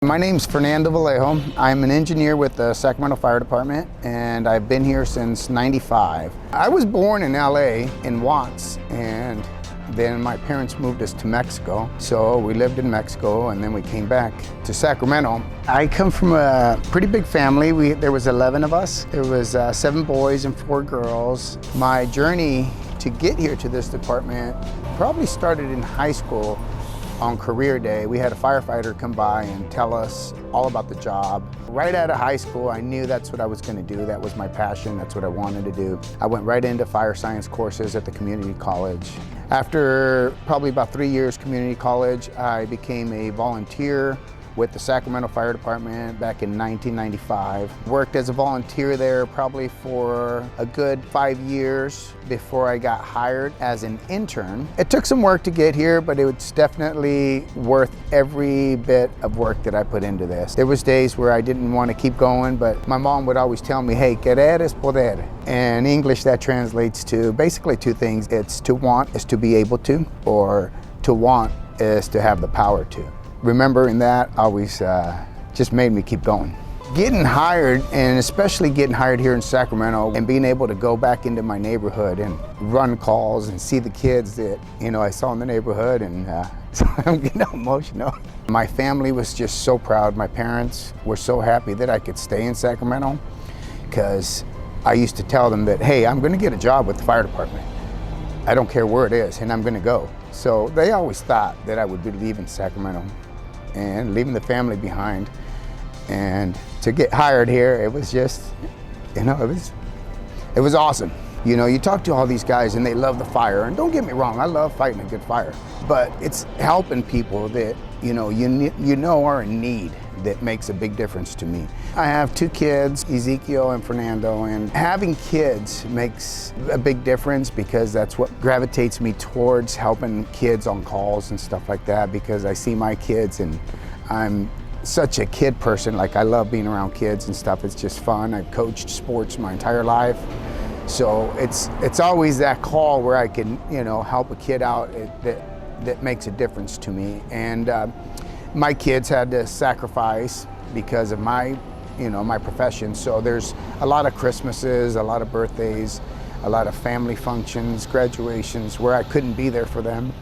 My name's Fernando Vallejo. I'm an engineer with the Sacramento Fire Department, and I've been here since '95. I was born in LA, in Watts, and then my parents moved us to Mexico. So we lived in Mexico, and then we came back to Sacramento. I come from a pretty big family. There was 11 of us. There was 7 boys and 4 girls. My journey to get here to this department probably started in high school. On career day, we had a firefighter come by and tell us all about the job. Right out of high school, I knew that's what I was going to do. That was my passion. That's what I wanted to do. I went right into fire science courses at the community college. After probably about 3 years community college, I became a volunteer with the Sacramento Fire Department back in 1995. Worked as a volunteer there probably for a good 5 years before I got hired as an intern. It took some work to get here, but it was definitely worth every bit of work that I put into this. There was days where I didn't want to keep going, but my mom would always tell me, hey, querer es poder. And in English that translates to basically 2 things. It's to want is to be able to, or to want is to have the power to. Remembering that always just made me keep going. Getting hired, and especially getting hired here in Sacramento, and being able to go back into my neighborhood and run calls and see the kids that I saw in the neighborhood, and so I'm getting emotional. My family was just so proud. My parents were so happy that I could stay in Sacramento, because I used to tell them that, hey, I'm going to get a job with the fire department. I don't care where it is, and I'm going to go. So they always thought that I would be leaving Sacramento and leaving the family behind. And to get hired here, it was just, it was awesome. You talk to all these guys and they love the fire, and don't get me wrong, I love fighting a good fire, but it's helping people that you know are in need that makes a big difference to me. I have 2 kids, Ezekiel and Fernando, and having kids makes a big difference, because that's what gravitates me towards helping kids on calls and stuff like that, because I see my kids and I'm such a kid person. Like, I love being around kids and stuff. It's just fun. I've coached sports my entire life. So it's always that call where I can, help a kid out that makes a difference to me. And my kids had to sacrifice because of my profession. So there's a lot of Christmases, a lot of birthdays, a lot of family functions, graduations where I couldn't be there for them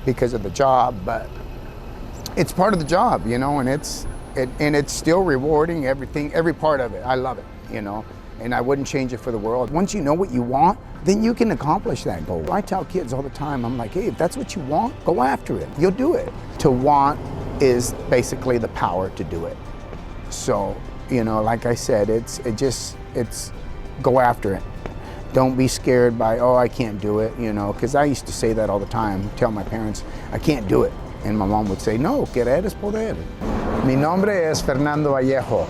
because of the job. But it's part of the job, and it's still rewarding. Every part of it. I love it, and I wouldn't change it for the world. Once you know what you want, then you can accomplish that goal. I tell kids all the time, I'm like, hey, if that's what you want, go after it. You'll do it. To want is basically the power to do it. So, like I said, it's go after it. Don't be scared by, oh, I can't do it, because I used to say that all the time, tell my parents, I can't do it. And my mom would say, no, querer es poder. Mi nombre es Fernando Vallejo.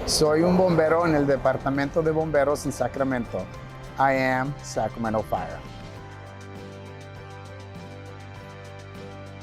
Soy un bombero en el Departamento de Bomberos en Sacramento. I am Sacramento Fire.